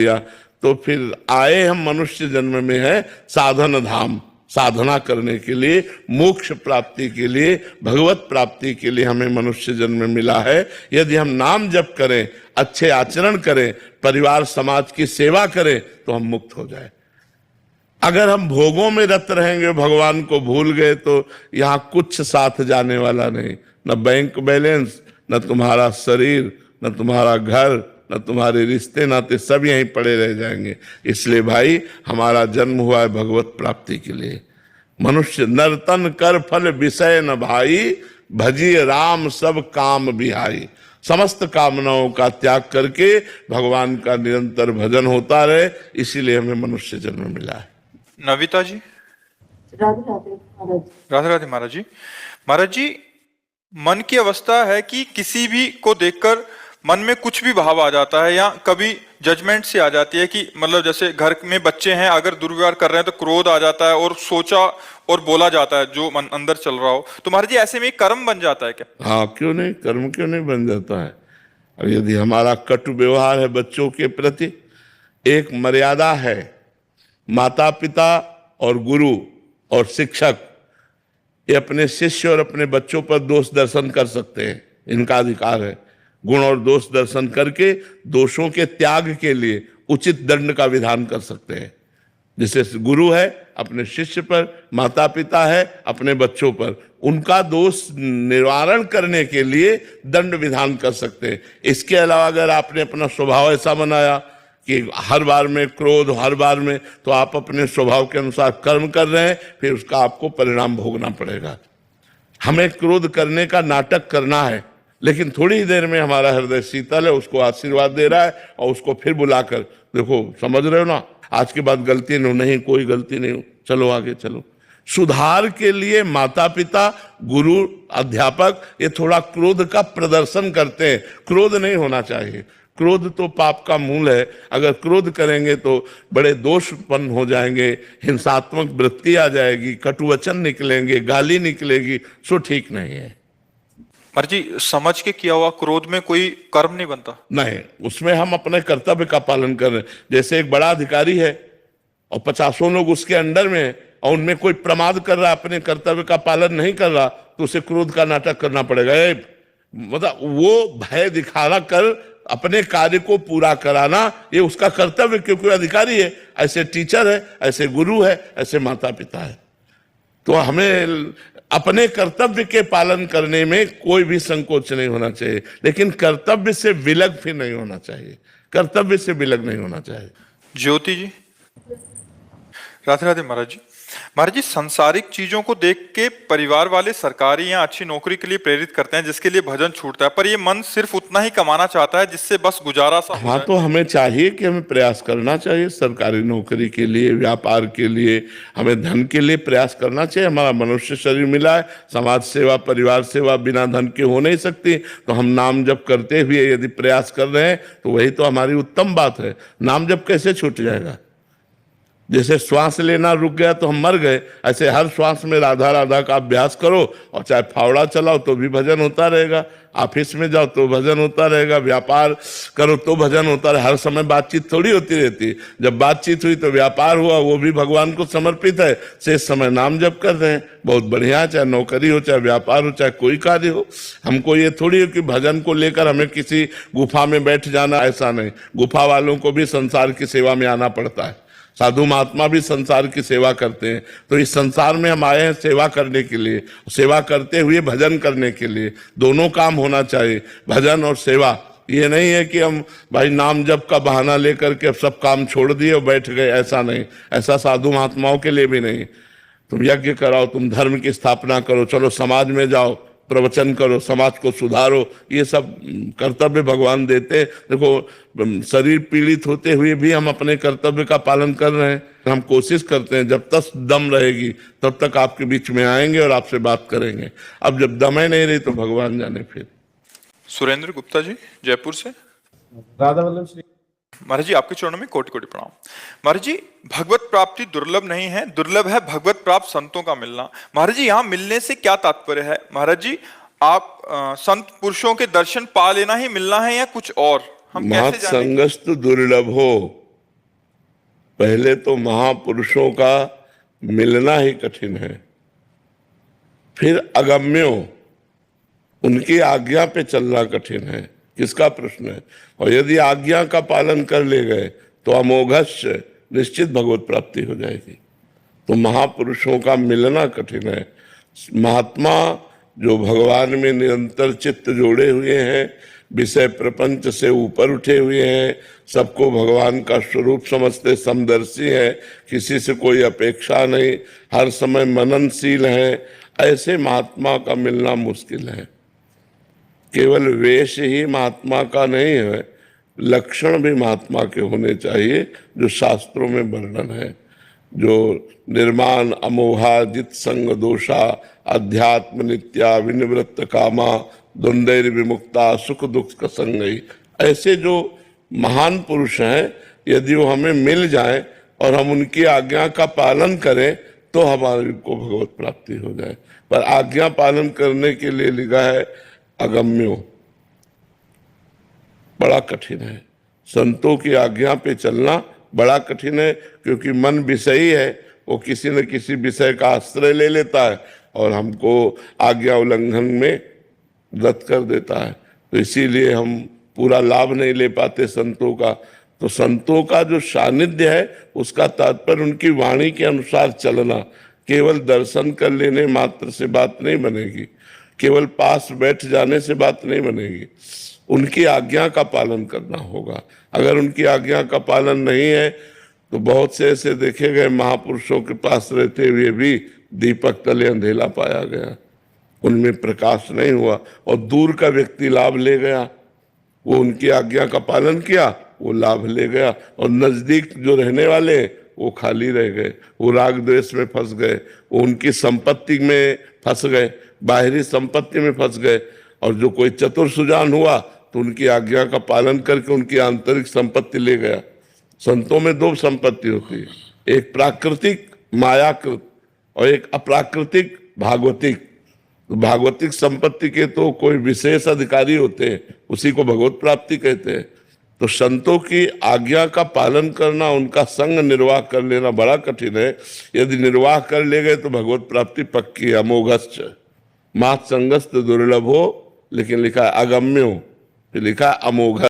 दिया, तो फिर आए हम मनुष्य जन्म में है साधन धाम, साधना करने के लिए, मोक्ष प्राप्ति के लिए, भगवत प्राप्ति के लिए हमें मनुष्य जन्म मिला है। यदि हम नाम जप करें, अच्छे आचरण करें, परिवार समाज की सेवा करें, तो हम मुक्त हो जाए। अगर हम भोगों में रत रहेंगे, भगवान को भूल गए, तो यहां कुछ साथ जाने वाला नहीं, न बैंक बैलेंस, न तुम्हारा शरीर, न तुम्हारा घर, न तुम्हारे रिश्ते नाते, सब यहीं पड़े रह जाएंगे। इसलिए भाई, हमारा जन्म हुआ है भगवत प्राप्ति के लिए। मनुष्य नर्तन कर फल विषय न भाई, भजिए राम सब काम बिहाई। समस्त कामनाओं का त्याग करके भगवान का निरंतर भजन होता रहे, इसीलिए हमें मनुष्य जन्म मिला है। नविता जी। राधे राधे महाराज। राधे राधे महाराज जी। महाराज जी, मन की अवस्था है कि किसी भी को देखकर मन में कुछ भी भाव आ जाता है, या कभी जजमेंट से आ जाती है कि मतलब जैसे घर में बच्चे हैं, अगर दुर्व्यवहार कर रहे हैं तो क्रोध आ जाता है और सोचा और बोला जाता है जो मन अंदर चल रहा हो। तो महाराज जी, ऐसे में एक कर्म बन जाता है क्या? हाँ, क्यों नहीं, कर्म क्यों नहीं बन जाता है। और यदि हमारा कटु व्यवहार है बच्चों के प्रति, एक मर्यादा है, माता पिता और गुरु और शिक्षक ये अपने शिष्य और अपने बच्चों पर दोष दर्शन कर सकते हैं, इनका अधिकार है। गुण और दोष दर्शन करके दोषों के त्याग के लिए उचित दंड का विधान कर सकते हैं। जैसे गुरु है अपने शिष्य पर, माता पिता है अपने बच्चों पर, उनका दोष निवारण करने के लिए दंड विधान कर सकते हैं। इसके अलावा अगर आपने अपना स्वभाव ऐसा बनाया कि हर बार में क्रोध, हर बार में, तो आप अपने स्वभाव के अनुसार कर्म कर रहे हैं, फिर उसका आपको परिणाम भोगना पड़ेगा। हमें क्रोध करने का नाटक करना है, लेकिन थोड़ी ही देर में हमारा हृदय शीतल है, उसको आशीर्वाद दे रहा है, और उसको फिर बुलाकर, देखो समझ रहे हो ना, आज के बाद गलती नहीं, कोई गलती नहीं, चलो आगे चलो। सुधार के लिए माता पिता, गुरु, अध्यापक ये थोड़ा क्रोध का प्रदर्शन करते हैं। क्रोध नहीं होना चाहिए, क्रोध तो पाप का मूल है। अगर क्रोध करेंगे तो बड़े दोष उत्पन्न हो जाएंगे, हिंसात्मक वृत्ति आ जाएगी, कटुवचन निकलेंगे, गाली निकलेगी, सो ठीक नहीं है। महाराज जी, समझ के किया हुआ क्रोध में कोई कर्म नहीं बनता? नहीं, उसमें हम अपने कर्तव्य का पालन कर रहे हैं। जैसे एक बड़ा अधिकारी है और 50 लोग उसके अंडर में हैं, और उनमें कोई प्रमाद कर रहा, अपने कर्तव्य का पालन नहीं कर रहा, तो उसे क्रोध का नाटक करना पड़ेगा। मतलब वो भय दिखाना कर अपने कार्य को पूरा कराना, ये उसका कर्तव्य, क्योंकि अधिकारी है, ऐसे टीचर है, ऐसे गुरु है, ऐसे माता पिता है। तो हमें अपने कर्तव्य के पालन करने में कोई भी संकोच नहीं होना चाहिए, लेकिन कर्तव्य से विलग फिर नहीं होना चाहिए, कर्तव्य से विलग नहीं होना चाहिए। ज्योति जी। राधे राधे महाराज जी। महाराज जी, सांसारिक चीजों को देख के परिवार वाले सरकारी या अच्छी नौकरी के लिए प्रेरित करते हैं, जिसके लिए भजन छूटता है, पर ये मन सिर्फ उतना ही कमाना चाहता है जिससे बस गुजारा सा हो हाँ, जाए। तो हमें चाहिए कि हमें प्रयास करना चाहिए, सरकारी नौकरी के लिए, व्यापार के लिए, हमें धन के लिए प्रयास करना चाहिए। हमारा मनुष्य शरीर मिला है, समाज सेवा, परिवार सेवा बिना धन के हो नहीं सकती। तो हम नाम जप करते हुए यदि प्रयास कर रहे हैं, तो वही तो हमारी उत्तम बात है। नाम जप कैसे छूट जाएगा? जैसे श्वास लेना रुक गया तो हम मर गए, ऐसे हर श्वास में राधा राधा का अभ्यास करो, और चाहे फावड़ा चलाओ तो भी भजन होता रहेगा, ऑफिस में जाओ तो भजन होता रहेगा, व्यापार करो तो भजन होता रहे। हर समय बातचीत थोड़ी होती रहती है। जब बातचीत हुई तो व्यापार हुआ, वो भी भगवान को समर्पित है, शेष समय नाम जप कर रहे हैं, बहुत बढ़िया। चाहे नौकरी हो, चाहे व्यापार हो, चाहे कोई कार्य हो, हमको ये थोड़ी है कि भजन को लेकर हमें किसी गुफा में बैठ जाना, ऐसा नहीं। गुफा वालों को भी संसार की सेवा में आना पड़ता है, साधु महात्मा भी संसार की सेवा करते हैं। तो इस संसार में हम आए हैं सेवा करने के लिए, सेवा करते हुए भजन करने के लिए। दोनों काम होना चाहिए, भजन और सेवा। ये नहीं है कि हम भाई नाम जप का बहाना लेकर के सब काम छोड़ दिए और बैठ गए, ऐसा नहीं। ऐसा साधु महात्माओं के लिए भी नहीं। तुम यज्ञ कराओ, तुम धर्म की स्थापना करो, चलो समाज में जाओ, प्रवचन करो, समाज को सुधारो, ये सब कर्तव्य भगवान देते। देखो, शरीर पीड़ित होते हुए भी हम अपने कर्तव्य का पालन कर रहे हैं। हम कोशिश करते हैं, जब तक दम रहेगी तब तक आपके बीच में आएंगे और आपसे बात करेंगे। अब जब दम नहीं रही तो भगवान जाने। फिर सुरेंद्र गुप्ता जी, जयपुर से। राधा वल्लभ श्री। महाराज जी, आपके चरणों में कोटि कोटि प्रणाम। महाराज जी, भगवत प्राप्ति दुर्लभ नहीं है, दुर्लभ है भगवत प्राप्त संतों का मिलना। महाराज जी, यहाँ मिलने से क्या तात्पर्य है? महाराज जी, आप संत पुरुषों के दर्शन पा लेना ही मिलना है या कुछ और? हम कैसे जानें? संगस्तु दुर्लभ हो, पहले तो महापुरुषों का मिलना ही कठिन है, फिर अगम्यों उनकी आज्ञा पे चलना कठिन है। किसका प्रश्न है? और यदि आज्ञा का पालन कर ले गए तो अमोघस्य निश्चित भगवत प्राप्ति हो जाएगी। तो महापुरुषों का मिलना कठिन है। महात्मा जो भगवान में निरंतर चित्त जोड़े हुए हैं, विषय प्रपंच से ऊपर उठे हुए हैं, सबको भगवान का स्वरूप समझते समदर्शी हैं, किसी से कोई अपेक्षा नहीं, हर समय मननशील हैं, ऐसे महात्मा का मिलना मुश्किल है। केवल वेश ही महात्मा का नहीं है, लक्षण भी महात्मा के होने चाहिए जो शास्त्रों में वर्णन है, जो निर्माण अमोहा जित संग दोषा अध्यात्म नित्या विनिवृत्त कामा द्वंद्वैर विमुक्ता सुख दुख का संगई, ऐसे जो महान पुरुष हैं यदि वो हमें मिल जाए और हम उनकी आज्ञा का पालन करें तो हमारे को भगवत प्राप्ति हो जाए। पर आज्ञा पालन करने के लिए लिखा है अगम्यो, बड़ा कठिन है। संतों की आज्ञा पे चलना बड़ा कठिन है, क्योंकि मन विषयी है, वो किसी न किसी विषय का आश्रय ले लेता है और हमको आज्ञा उल्लंघन में रद्द कर देता है। तो इसीलिए हम पूरा लाभ नहीं ले पाते संतों का। तो संतों का जो सानिध्य है उसका तात्पर्य उनकी वाणी के अनुसार चलना। केवल दर्शन कर लेने मात्र से बात नहीं बनेगी, केवल पास बैठ जाने से बात नहीं बनेगी, उनकी आज्ञा का पालन करना होगा। अगर उनकी आज्ञा का पालन नहीं है तो बहुत से ऐसे देखे गए महापुरुषों के पास रहते हुए भी दीपक तले अंधेला पाया गया, उनमें प्रकाश नहीं हुआ और दूर का व्यक्ति लाभ ले गया। वो उनकी आज्ञा का पालन किया, वो लाभ ले गया, और नजदीक जो रहने वाले वो खाली रह गए, वो राग द्वेष में फंस गए, वो उनकी संपत्ति में फंस गए, बाहरी संपत्ति में फंस गए। और जो कोई चतुर सुजान हुआ तो उनकी आज्ञा का पालन करके उनकी आंतरिक संपत्ति ले गया। संतों में दो संपत्ति होती है, एक प्राकृतिक मायाकृत और एक अप्राकृतिक भागवतिक। भागवतिक संपत्ति के तो कोई विशेष अधिकारी होते हैं, उसी को भगवत प्राप्ति कहते हैं। तो संतों की आज्ञा का पालन करना, उनका संग निर्वाह कर लेना बड़ा कठिन है। यदि निर्वाह कर ले गए तो भगवत प्राप्ति पक्की है। अमोघश्च मात संगस्त दुर्लभ हो, लेकिन लिखा है अगम्यो, फिर लिखा है अमोघ।